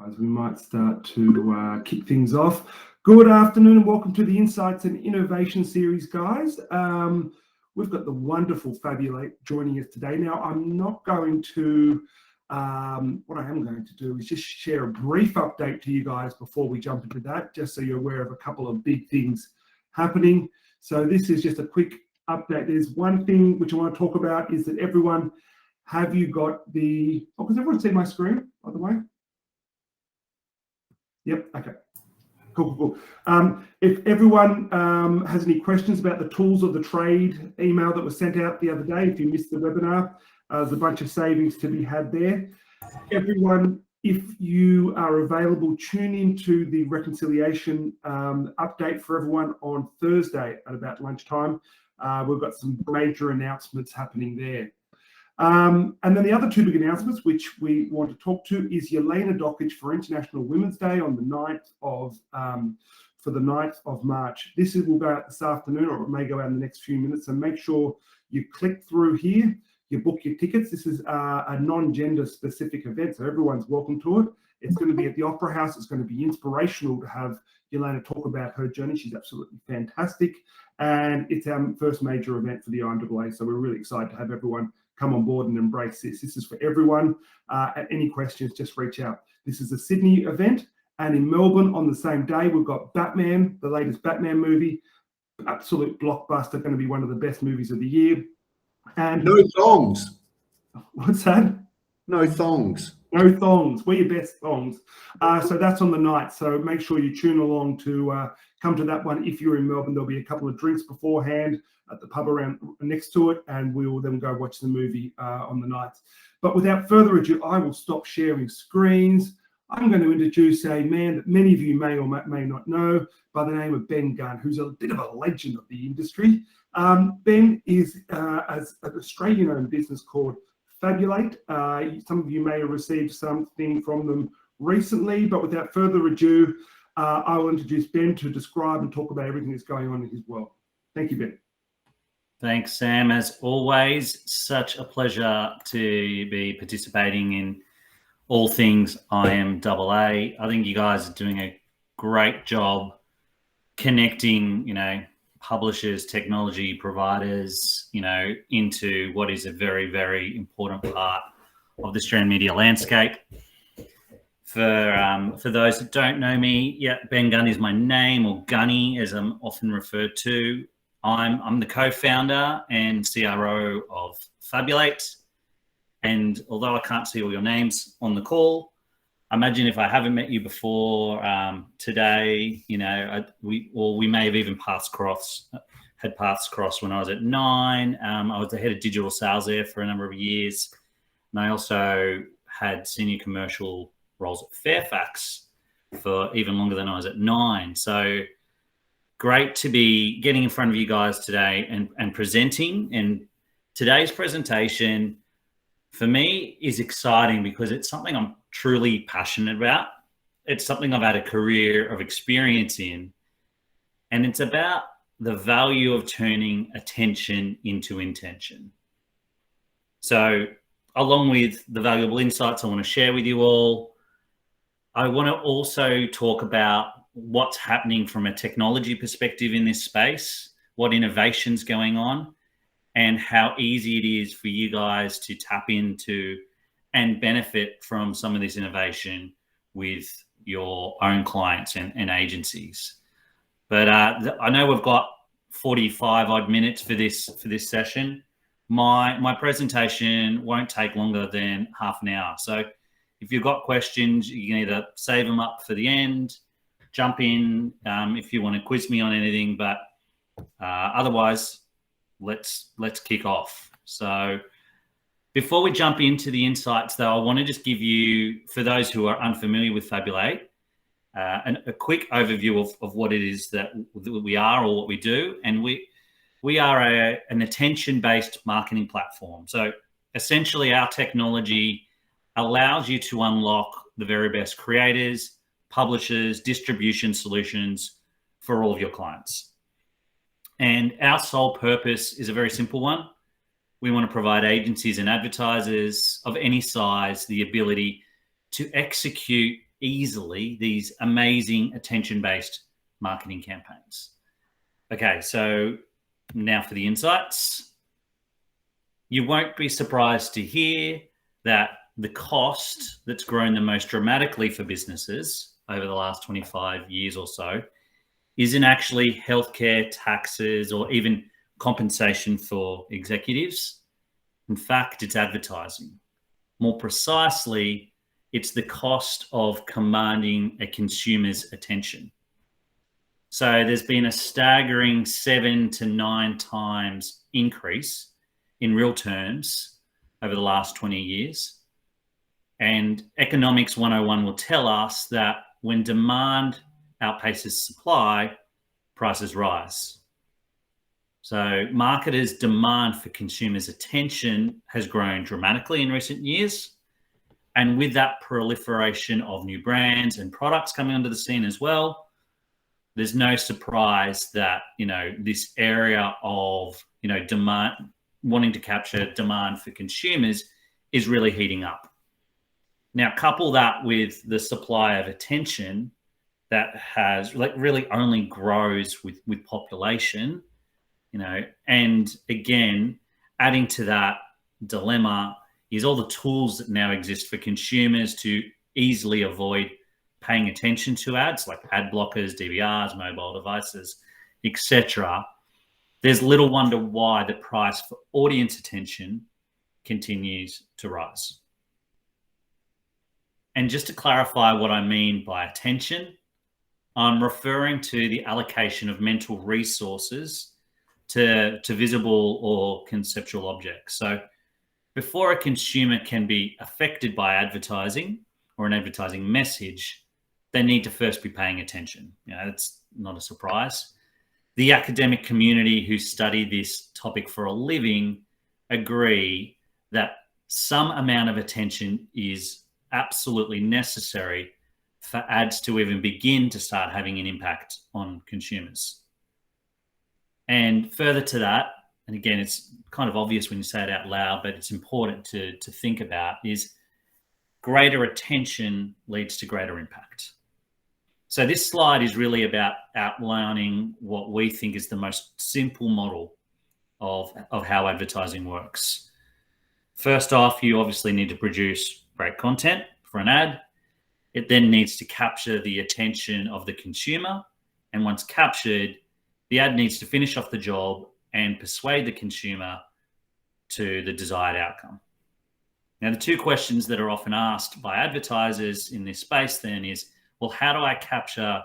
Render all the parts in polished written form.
Guys, we might start to kick things off. Good afternoon and welcome to the Insights and Innovation series, guys. We've got the wonderful Fabulate joining us today. Now, I'm not going to, what I am going to do is just share a brief update to you guys before we jump into that, just so you're aware of a couple of big things happening. So this is just a quick update. There's one thing which I want to talk about is that everyone, have you got the, can everyone see my screen, by the way? Yep, okay. Cool. If everyone has any questions about the tools of the trade email that was sent out the other day, if you missed the webinar, there's a bunch of savings to be had there. Everyone, if you are available, tune into the reconciliation update for everyone on Thursday at about lunchtime. We've got some major announcements happening there. And then the other two big announcements, which we want to talk to, is Yelena Dockage for International Women's Day on the 9th of, for the 9th of March. This will go out this afternoon, or it may go out in the next few minutes. So make sure you click through here, you book your tickets. This is a non-gender specific event, so everyone's welcome to it. It's going to be at the Opera House. It's going to be inspirational to have Yelena talk about her journey. She's absolutely fantastic. And it's our first major event for the IMAA. So we're really excited to have everyone come on board and embrace this. This is for everyone. Any questions, just reach out. This is a Sydney event. And in Melbourne on the same day, we've got Batman, the latest Batman movie. Absolute blockbuster, going to be one of the best movies of the year. And no thongs. What's that? No thongs. No thongs. Wear your best thongs. So that's on the night. So make sure you tune along to come to that one. If you're in Melbourne, there'll be a couple of drinks beforehand at the pub around next to it, and we will then go watch the movie on the night. But without further ado, I will stop sharing screens. I'm going to introduce a man that many of you may or may not know by the name of Ben Gunn, who's a bit of a legend of the industry. Ben is as an Australian-owned business called Fabulate. Some of you may have received something from them recently, but without further ado, I will introduce Ben to describe and talk about everything that's going on in his world. Thank you, Ben. Thanks, Sam. As always, such a pleasure to be participating in all things IMAA. I think you guys are doing a great job connecting, publishers, technology providers, into what is a very, very important part of the Australian media landscape. For those that don't know me, Ben Gunn is my name, or Gunny as I'm often referred to. I'm the co-founder and CRO of Fabulate. And although I can't see all your names on the call, I imagine if I haven't met you before today, we may have even had paths cross when I was at Nine. I was the head of digital sales there for a number of years. And I also had senior commercial roles at Fairfax for even longer than I was at Nine. So great to be getting in front of you guys today and presenting. And today's presentation for me is exciting because it's something I'm truly passionate about. It's something I've had a career of experience in, and it's about the value of turning attention into intention. So along with the valuable insights I want to share with you all, I want to also talk about what's happening from a technology perspective in this space, what innovation's going on, and how easy it is for you guys to tap into and benefit from some of this innovation with your own clients and agencies. But I know we've got 45 odd minutes for this session. My presentation won't take longer than half an hour. So if you've got questions, you can either save them up for the end, jump in if you want to quiz me on anything, but otherwise, let's kick off. So before we jump into the insights, though, I want to just give you, for those who are unfamiliar with Fabulate, a quick overview of what it is that we are or what we do. And we are an attention-based marketing platform. So essentially, our technology allows you to unlock the very best creators, publishers, distribution solutions for all of your clients. And our sole purpose is a very simple one. We want to provide agencies and advertisers of any size the ability to execute easily these amazing attention-based marketing campaigns. Okay, so now for the insights. You won't be surprised to hear that the cost that's grown the most dramatically for businesses over the last 25 years or so isn't actually healthcare, taxes, or even compensation for executives. In fact, it's advertising. More precisely, it's the cost of commanding a consumer's attention. So there's been a staggering 7 to 9 times increase in real terms over the last 20 years. And Economics 101 will tell us that when demand outpaces supply, prices rise. So marketers' demand for consumers' attention has grown dramatically in recent years. And with that proliferation of new brands and products coming onto the scene as well, there's no surprise that, this area of, demand, wanting to capture demand for consumers is really heating up. Now, couple that with the supply of attention that has really only grows with population, and again, adding to that dilemma is all the tools that now exist for consumers to easily avoid paying attention to ads, like ad blockers, DVRs, mobile devices, etc. There's little wonder why the price for audience attention continues to rise. And just to clarify what I mean by attention, I'm referring to the allocation of mental resources to visible or conceptual objects. So before a consumer can be affected by advertising or an advertising message, they need to first be paying attention. That's not a surprise. The academic community who study this topic for a living agree that some amount of attention is absolutely necessary for ads to even begin to start having an impact on consumers. And further to that, and again, it's kind of obvious when you say it out loud, but it's important to think about, is greater attention leads to greater impact. So this slide is really about outlining what we think is the most simple model of how advertising works. First off, you obviously need to produce great content for an ad. It then needs to capture the attention of the consumer. And once captured, the ad needs to finish off the job and persuade the consumer to the desired outcome. Now, the two questions that are often asked by advertisers in this space then is, well, how do I capture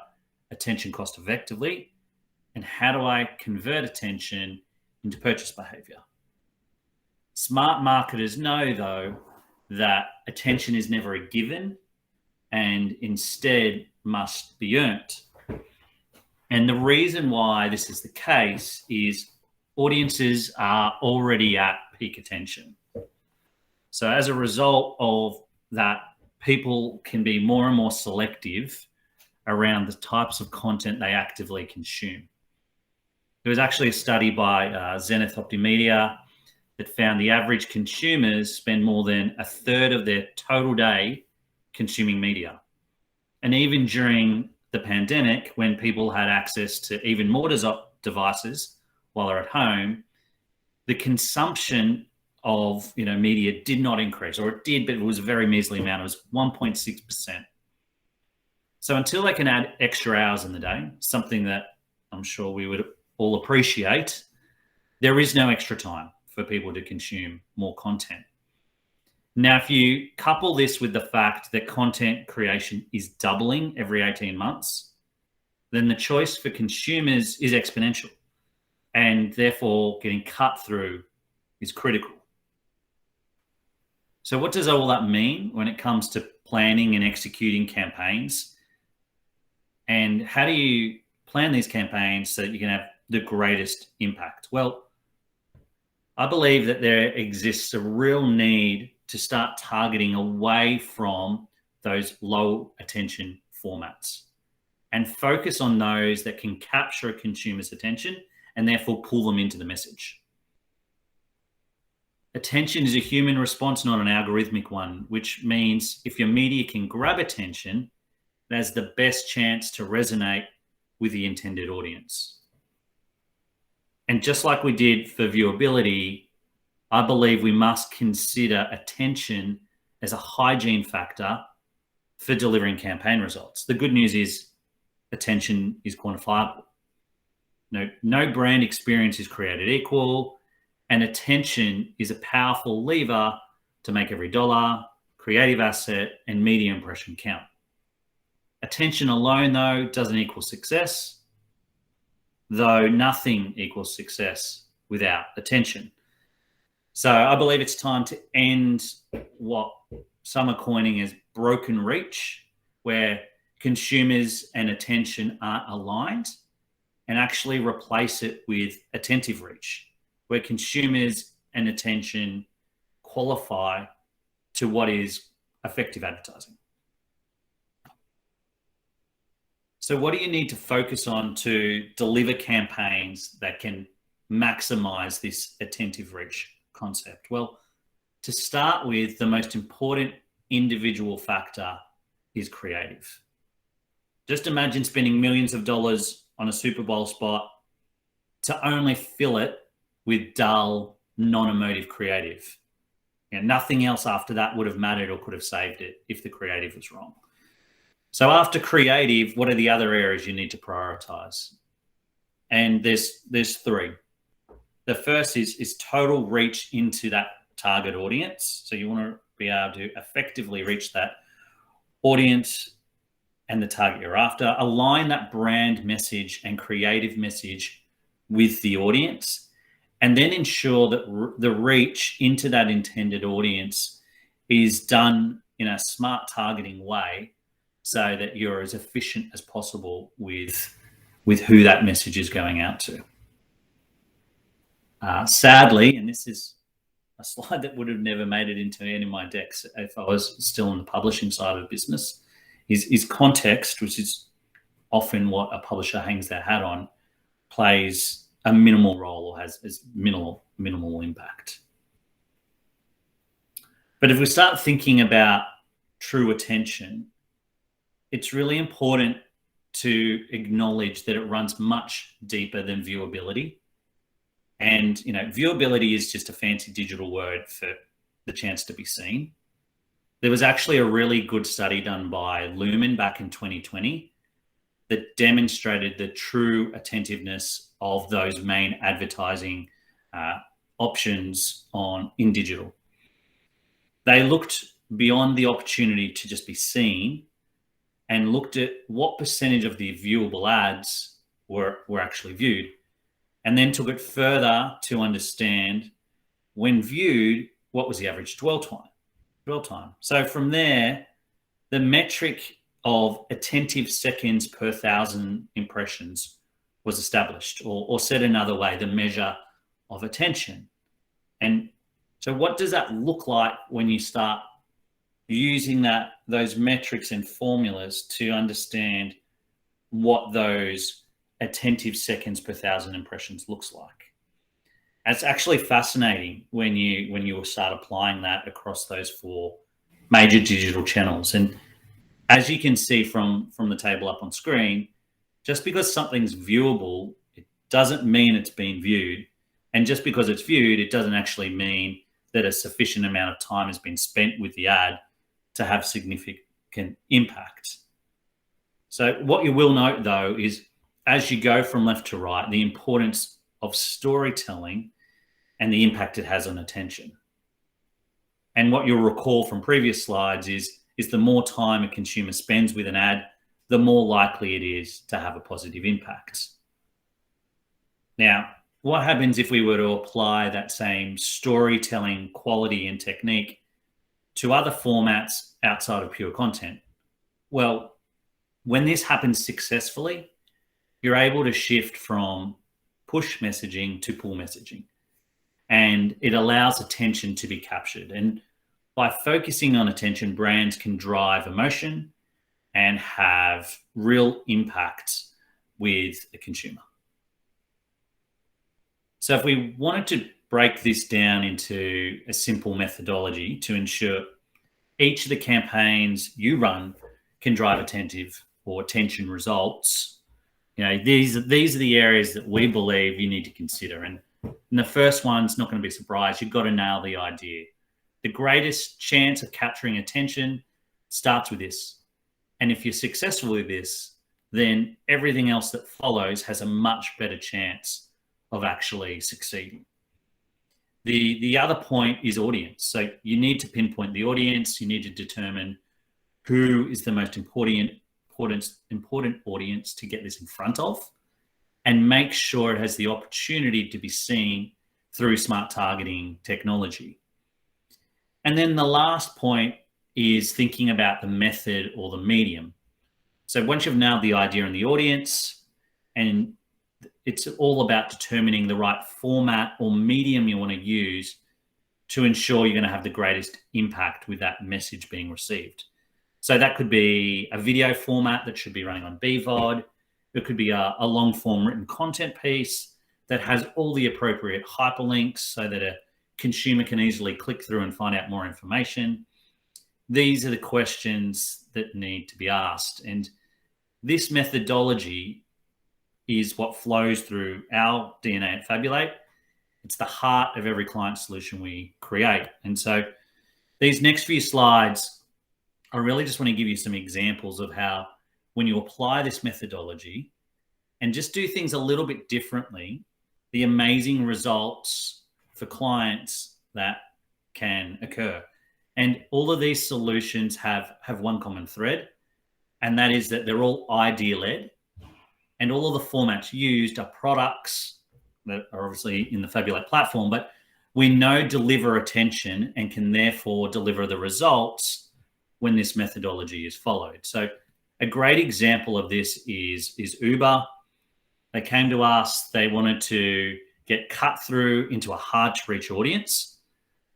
attention cost effectively? And how do I convert attention into purchase behavior? Smart marketers know, though, that attention is never a given and instead must be earned. And the reason why this is the case is audiences are already at peak attention. So as a result of that, people can be more and more selective around the types of content they actively consume. There was actually a study by Zenith Optimedia that found the average consumers spend more than a third of their total day consuming media. And even during the pandemic, when people had access to even more devices while they're at home, the consumption of media did not increase, or it did, but it was a very measly amount. It was 1.6%. So until they can add extra hours in the day, something that I'm sure we would all appreciate, there is no extra time for people to consume more content. Now, if you couple this with the fact that content creation is doubling every 18 months, then the choice for consumers is exponential, and therefore getting cut through is critical. So what does all that mean when it comes to planning and executing campaigns? And how do you plan these campaigns so that you can have the greatest impact? Well, I believe that there exists a real need to start targeting away from those low attention formats and focus on those that can capture a consumer's attention and therefore pull them into the message. Attention is a human response, not an algorithmic one, which means if your media can grab attention, that has the best chance to resonate with the intended audience. And just like we did for viewability, I believe we must consider attention as a hygiene factor for delivering campaign results. The good news is attention is quantifiable. No brand experience is created equal, and attention is a powerful lever to make every dollar, creative asset, and media impression count. Attention alone, though, doesn't equal success, though nothing equals success without attention. So I believe it's time to end what some are coining as broken reach, where consumers and attention aren't aligned, and actually replace it with attentive reach, where consumers and attention qualify to what is effective advertising. So what do you need to focus on to deliver campaigns that can maximize this attentive reach concept? Well, to start with, the most important individual factor is creative. Just imagine spending millions of dollars on a Super Bowl spot to only fill it with dull, non-emotive creative. Nothing else after that would have mattered or could have saved it if the creative was wrong. So after creative, what are the other areas you need to prioritize? And there's three. The first is total reach into that target audience. So you want to be able to effectively reach that audience and the target you're after. Align that brand message and creative message with the audience, and then ensure that the reach into that intended audience is done in a smart targeting way so that you're as efficient as possible with who that message is going out to. Sadly, and this is a slide that would have never made it into any of my decks if I was still on the publishing side of the business, is context, which is often what a publisher hangs their hat on, plays a minimal role or has minimal impact. But if we start thinking about true attention, it's really important to acknowledge that it runs much deeper than viewability. And, viewability is just a fancy digital word for the chance to be seen. There was actually a really good study done by Lumen back in 2020 that demonstrated the true attentiveness of those main advertising options in digital. They looked beyond the opportunity to just be seen and looked at what percentage of the viewable ads were actually viewed, and then took it further to understand, when viewed, what was the average dwell time. So from there, the metric of attentive seconds per 1,000 impressions was established, or said another way, the measure of attention. And so what does that look like when you start using those metrics and formulas to understand what those attentive seconds per 1,000 impressions looks like? It's actually fascinating when you start applying that across those four major digital channels. And as you can see from the table up on screen, just because something's viewable, it doesn't mean it's been viewed. And just because it's viewed, it doesn't actually mean that a sufficient amount of time has been spent with the ad to have significant impact. So what you will note, though, is as you go from left to right, the importance of storytelling and the impact it has on attention. And what you'll recall from previous slides is the more time a consumer spends with an ad, the more likely it is to have a positive impact. Now, what happens if we were to apply that same storytelling quality and technique to other formats outside of pure content? Well, when this happens successfully, you're able to shift from push messaging to pull messaging, and it allows attention to be captured. And by focusing on attention, brands can drive emotion and have real impact with the consumer. So if we wanted to break this down into a simple methodology to ensure each of the campaigns you run can drive attention results. These are the areas that we believe you need to consider. And the first one's not going to be a surprise. You've got to nail the idea. The greatest chance of capturing attention starts with this. And if you're successful with this, then everything else that follows has a much better chance of actually succeeding. The other point is audience. So you need to pinpoint the audience. You need to determine who is the most important audience to get this in front of, and make sure it has the opportunity to be seen through smart targeting technology. And then the last point is thinking about the method or the medium. So once you've nailed the idea and the audience, and it's all about determining the right format or medium you want to use to ensure you're going to have the greatest impact with that message being received. So that could be a video format that should be running on BVOD. It could be a long form written content piece that has all the appropriate hyperlinks so that a consumer can easily click through and find out more information. These are the questions that need to be asked. And this methodology is what flows through our DNA at Fabulate. It's the heart of every client solution we create. And so these next few slides, I really just want to give you some examples of how when you apply this methodology and just do things a little bit differently, the amazing results for clients that can occur. And all of these solutions have one common thread, and that is that they're all idea-led, and all of the formats used are products that are obviously in the Fabulate platform, but we know deliver attention and can therefore deliver the results when this methodology is followed. So a great example of this is Uber. They came to us, they wanted to get cut through into a hard to reach audience,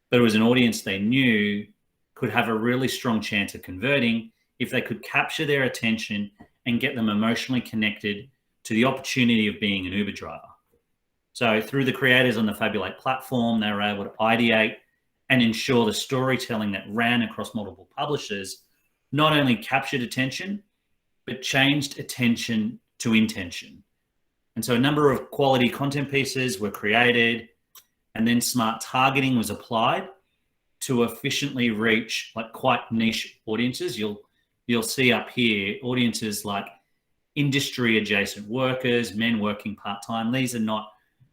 but it was an audience they knew could have a really strong chance of converting if they could capture their attention and get them emotionally connected to the opportunity of being an Uber driver. So through the creators on the Fabulate platform, they were able to ideate and ensure the storytelling that ran across multiple publishers not only captured attention, but changed attention to intention. And so a number of quality content pieces were created, and then smart targeting was applied to efficiently reach like quite niche audiences. You'll see up here audiences like industry adjacent workers, men working part-time. These are not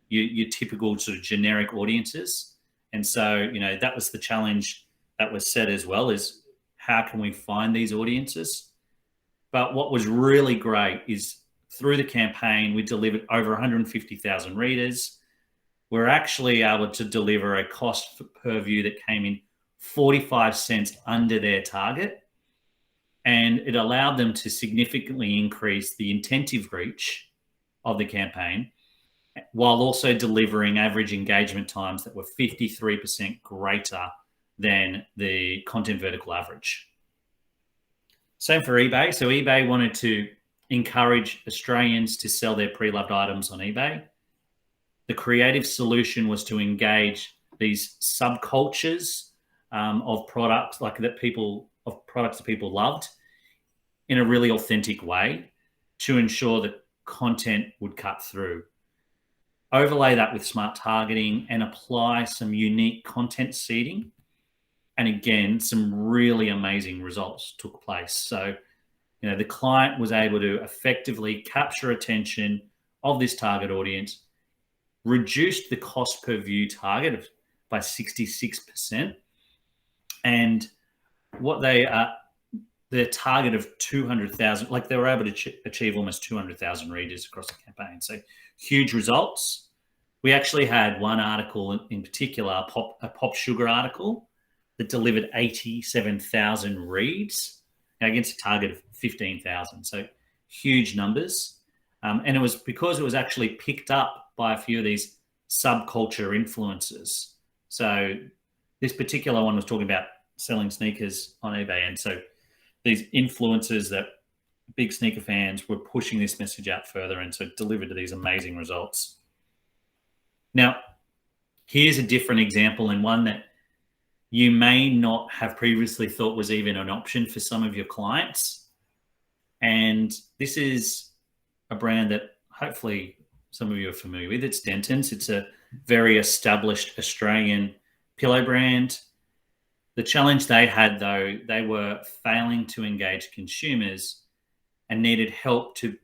your typical sort of generic audiences. And so, that was the challenge that was set as well, is how can we find these audiences? But what was really great is through the campaign, we delivered over 150,000 readers. We're actually able to deliver a cost per view that came in 45 cents under their target. And it allowed them to significantly increase the intentive reach of the campaign, while also delivering average engagement times that were 53% greater than the content vertical average. Same for eBay. So eBay wanted to encourage Australians to sell their pre-loved items on eBay. The creative solution was to engage these subcultures of products that people loved in a really authentic way to ensure that content would cut through. Overlay that with smart targeting and apply some unique content seeding. And again, some really amazing results took place. So, the client was able to effectively capture attention of this target audience, reduced the cost per view target by 66%. And what their target of 200,000, they were able to achieve almost 200,000 readers across the campaign. So huge results. We actually had one article in particular, a pop sugar article, that delivered 87,000 reads against a target of 15,000. So huge numbers. And it was because it was actually picked up by a few of these subculture influencers. So this particular one was talking about selling sneakers on eBay. And so these influencers that big sneaker fans were pushing this message out further, and so delivered to these amazing results. Now, here's a different example, and one that you may not have previously thought was even an option for some of your clients. And this is a brand that hopefully some of you are familiar with. It's Denton's. It's a very established Australian pillow brand. The challenge they had, though, they were failing to engage consumers and needed help to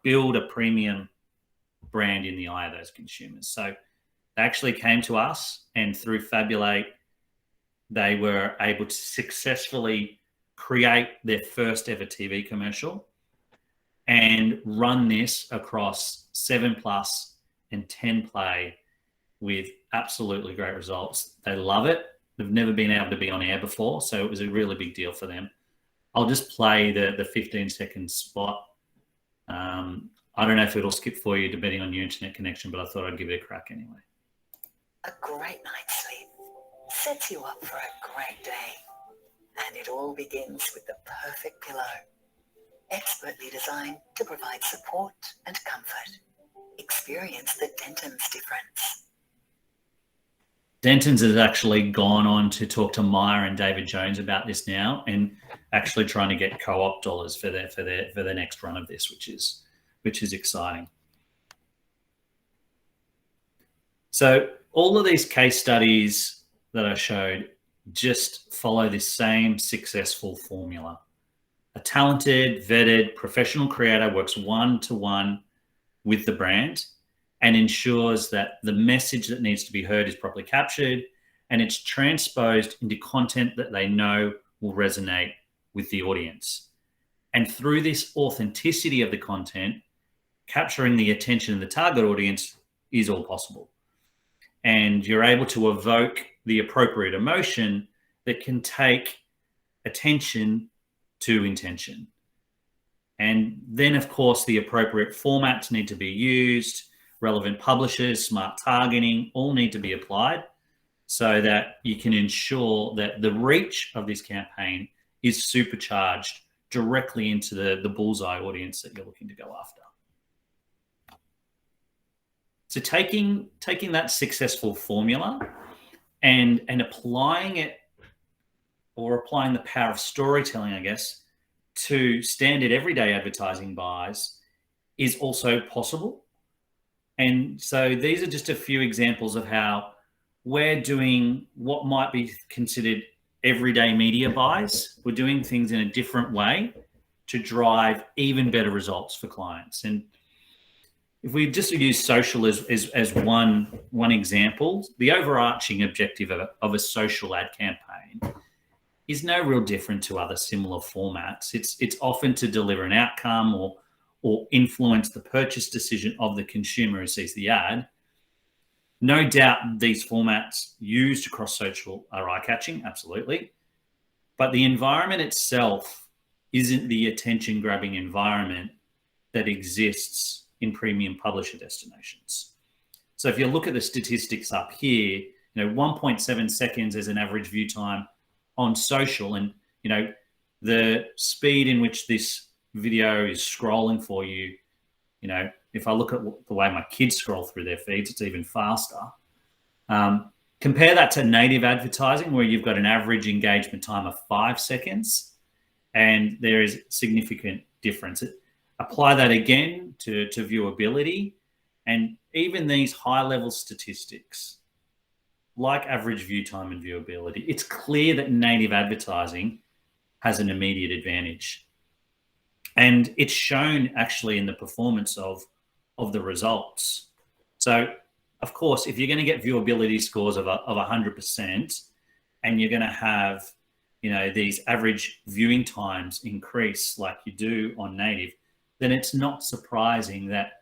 build a premium brand in the eye of those consumers. So they actually came to us, and through Fabulate, they were able to successfully create their first ever TV commercial and run this across 7+ and 10 play with absolutely great results. They love it. They've never been able to be on air before, so it was a really big deal for them. I'll just play the 15-second spot. I don't know if it'll skip for you depending on your internet connection, but I thought I'd give it a crack anyway. A great night's sleep sets you up for a great day. And it all begins with the perfect pillow, expertly designed to provide support and comfort. Experience the Denton's difference. Denton's has actually gone on to talk to Myer and David Jones about this now, and actually trying to get co-op dollars for the next run of this, which is exciting. So all of these case studies that I showed just follow this same successful formula. A talented, vetted, professional creator works one-to-one with the brand and ensures that the message that needs to be heard is properly captured and it's transposed into content that they know will resonate with the audience. And through this authenticity of the content, capturing the attention of the target audience is all possible. And you're able to evoke the appropriate emotion that can take attention to intention. And then, of course, the appropriate formats need to be used. Relevant publishers, smart targeting, all need to be applied so that you can ensure that the reach of this campaign is supercharged directly into the bullseye audience that you're looking to go after. So taking that successful formula and applying it, or applying the power of storytelling, I guess, to standard everyday advertising buys is also possible. And so these are just a few examples of how we're doing what might be considered everyday media buys. We're doing things in a different way to drive even better results for clients. And if we just use social as one example, the overarching objective of a social ad campaign is no real different to other similar formats. It's often to deliver an outcome or influence the purchase decision of the consumer who sees the ad. No doubt these formats used across social are eye-catching, absolutely. But the environment itself isn't the attention-grabbing environment that exists in premium publisher destinations. So if you look at the statistics up here, 1.7 seconds is an average view time on social, and the speed in which this video is scrolling for you, if I look at the way my kids scroll through their feeds, it's even faster. Compare that to native advertising, where you've got an average engagement time of 5 seconds, and there is significant difference. Apply that again to viewability, and even these high-level statistics, like average view time and viewability, it's clear that native advertising has an immediate advantage. And it's shown actually in the performance of the results. So, of course, if you're going to get viewability scores of 100%, and you're going to have, these average viewing times increase like you do on native, then it's not surprising that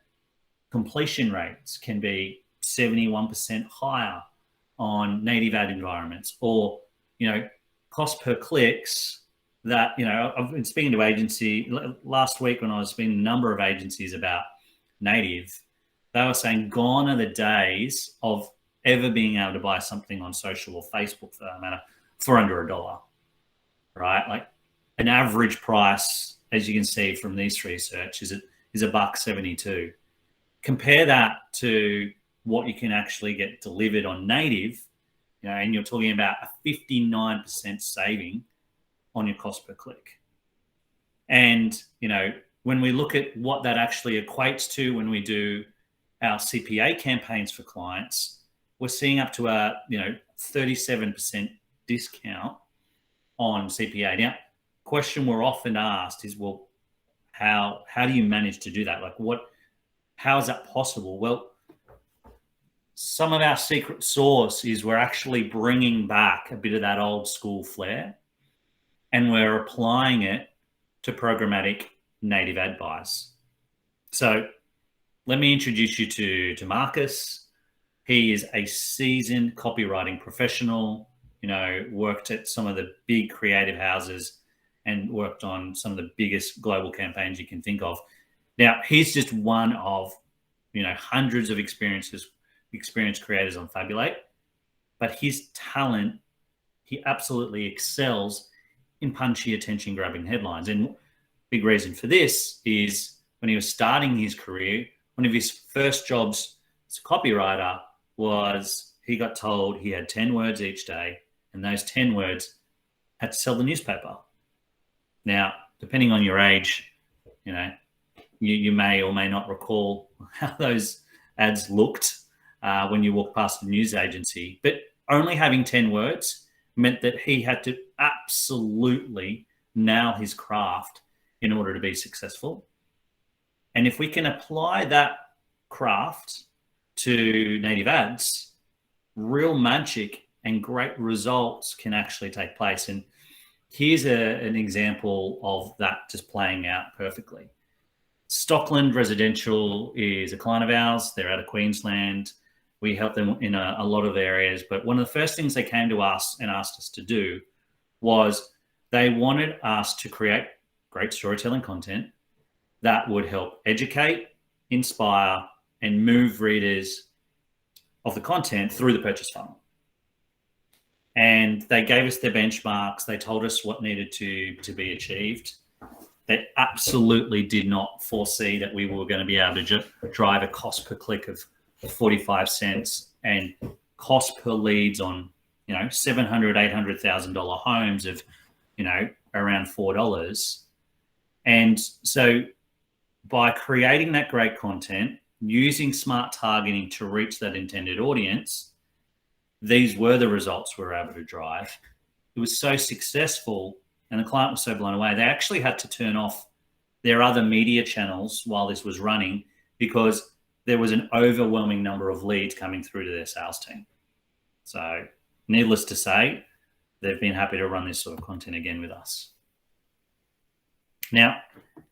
completion rates can be 71% higher on native ad environments, or, cost per clicks that, I've been speaking to agency last week when I was speaking to a number of agencies about native. They were saying gone are the days of ever being able to buy something on social or Facebook, for that matter, for under $1, right? Like an average price, as you can see from this research, is $1.72. Compare that to what you can actually get delivered on native, and you're talking about a 59% saving on your cost per click. And, when we look at what that actually equates to when we do our CPA campaigns for clients, we're seeing up to a 37% discount on CPA. Now, question we're often asked is, well, how do you manage to do that? Like, how is that possible? Well, some of our secret sauce is we're actually bringing back a bit of that old school flair, and we're applying it to programmatic native ad buys. So let me introduce you to Marcus. He is a seasoned copywriting professional, worked at some of the big creative houses and worked on some of the biggest global campaigns you can think of. Now, he's just one of, hundreds of experienced creators on Fabulate, but his talent, he absolutely excels in punchy, attention-grabbing headlines. And big reason for this is when he was starting his career, one of his first jobs as a copywriter was he got told he had 10 words each day, and those 10 words had to sell the newspaper. Now, depending on your age, you may or may not recall how those ads looked when you walked past the news agency, but only having 10 words meant that he had to absolutely nail his craft in order to be successful. And if we can apply that craft to native ads, real magic and great results can actually take place. And here's an example of that just playing out perfectly. Stockland Residential is a client of ours. They're out of Queensland. We help them in a lot of areas. But one of the first things they came to us and asked us to do was they wanted us to create great storytelling content that would help educate, inspire, and move readers of the content through the purchase funnel. And they gave us their benchmarks. They told us what needed to be achieved. They absolutely did not foresee that we were going to be able to drive a cost per click of 45 cents and cost per leads on, $700,000, $800,000 homes of, around $4. And so by creating that great content, using smart targeting to reach that intended audience, these were the results we were able to drive. It was so successful and the client was so blown away, they actually had to turn off their other media channels while this was running because there was an overwhelming number of leads coming through to their sales team. So needless to say, they've been happy to run this sort of content again with us. Now,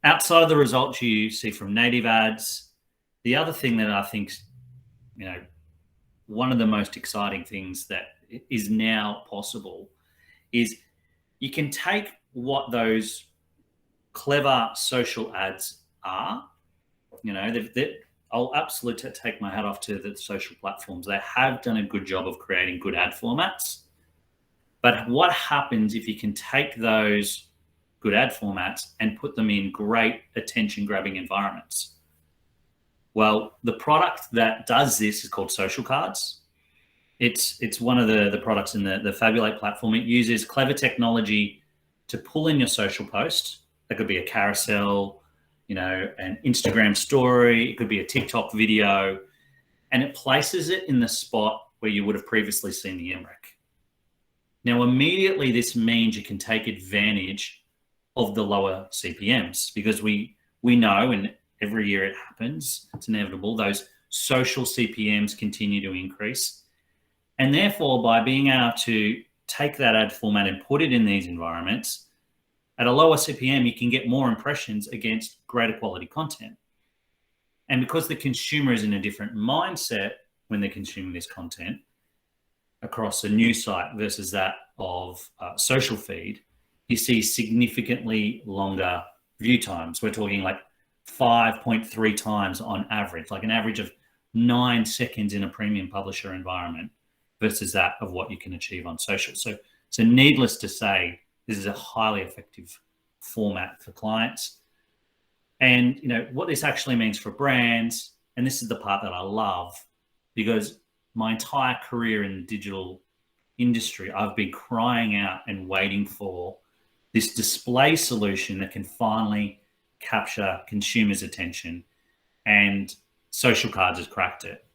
outside of the results you see from native ads, the other thing that I think, one of the most exciting things that is now possible is you can take what those clever social ads are. I'll absolutely take my hat off to the social platforms. They have done a good job of creating good ad formats. But what happens if you can take those good ad formats and put them in great attention-grabbing environments? Well, the product that does this is called Social Cards. It's one of the products in the Fabulate platform. It uses clever technology to pull in your social post. That could be a carousel, an Instagram story. It could be a TikTok video. And it places it in the spot where you would have previously seen the MREC. Now, immediately this means you can take advantage of the lower CPMs because we know, and every year it happens, it's inevitable, those social CPMs continue to increase. And therefore, by being able to take that ad format and put it in these environments, at a lower CPM, you can get more impressions against greater quality content. And because the consumer is in a different mindset when they're consuming this content across a news site versus that of social feed, you see significantly longer view times. We're talking like 5.3 times on average, like an average of 9 seconds in a premium publisher environment versus that of what you can achieve on social. So needless to say, this is a highly effective format for clients. And what this actually means for brands, and this is the part that I love, because my entire career in the digital industry, I've been crying out and waiting for this display solution that can finally capture consumers' attention, and social cards has cracked it.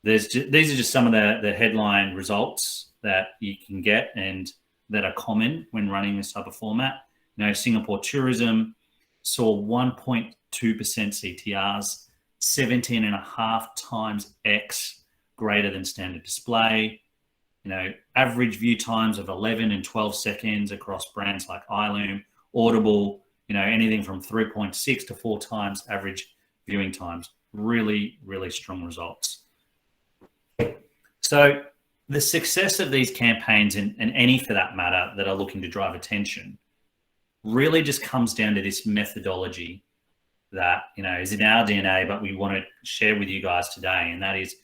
These are just some of the headline results that you can get and that are common when running this type of format. Singapore tourism saw 1.2% CTRs, 17.5 times X greater than standard display. Average view times of 11 and 12 seconds across brands like iLoom, Audible, anything from 3.6 to 4 times average viewing times. Really, really strong results. So the success of these campaigns, and any for that matter that are looking to drive attention, really just comes down to this methodology that is in our DNA, but we want to share with you guys today, and that is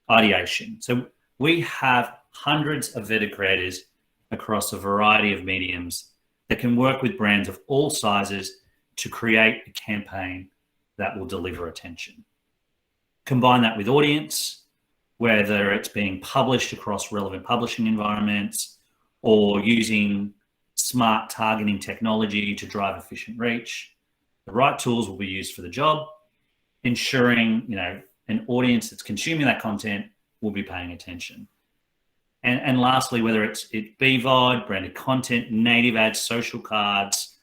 ideation. So we have hundreds of vetted creators across a variety of mediums that can work with brands of all sizes to create a campaign that will deliver attention. Combine that with audience, whether it's being published across relevant publishing environments or using smart targeting technology to drive efficient reach. The right tools will be used for the job, ensuring an audience that's consuming that content will be paying attention. And lastly, whether it's BVOD, branded content, native ads, social cards,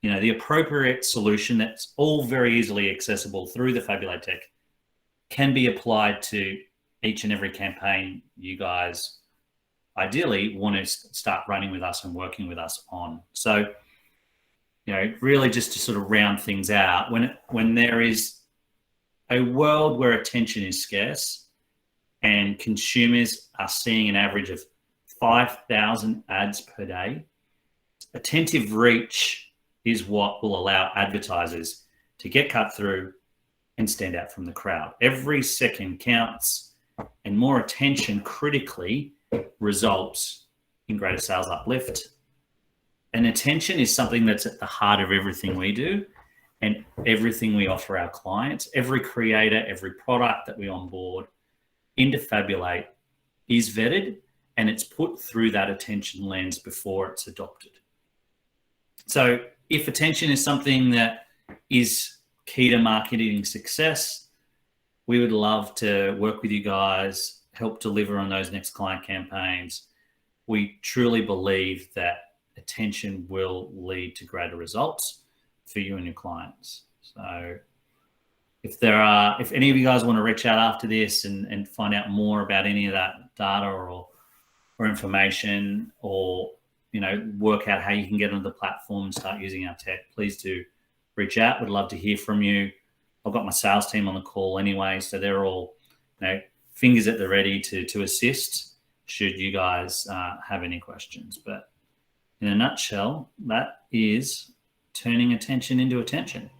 the appropriate solution that's all very easily accessible through the Fabulate tech can be applied to each and every campaign you guys ideally want to start running with us and working with us on. So, really just to sort of round things out, when there is a world where attention is scarce and consumers are seeing an average of 5,000 ads per day, attentive reach is what will allow advertisers to get cut through and stand out from the crowd. Every second counts, and more attention critically results in greater sales uplift. And attention is something that's at the heart of everything we do and everything we offer our clients. Every creator, every product that we onboard into Fabulate is vetted, and it's put through that attention lens before it's adopted. So if attention is something that is key to marketing success, we would love to work with you guys, help deliver on those next client campaigns. We truly believe that attention will lead to greater results for you and your clients. So if any of you guys want to reach out after this and find out more about any of that data or information, or work out how you can get onto the platform and start using our tech, please do reach out. We'd love to hear from you. I've got my sales team on the call anyway, so they're all fingers at the ready to assist should you guys have any questions. But in a nutshell, that is turning attention into attention.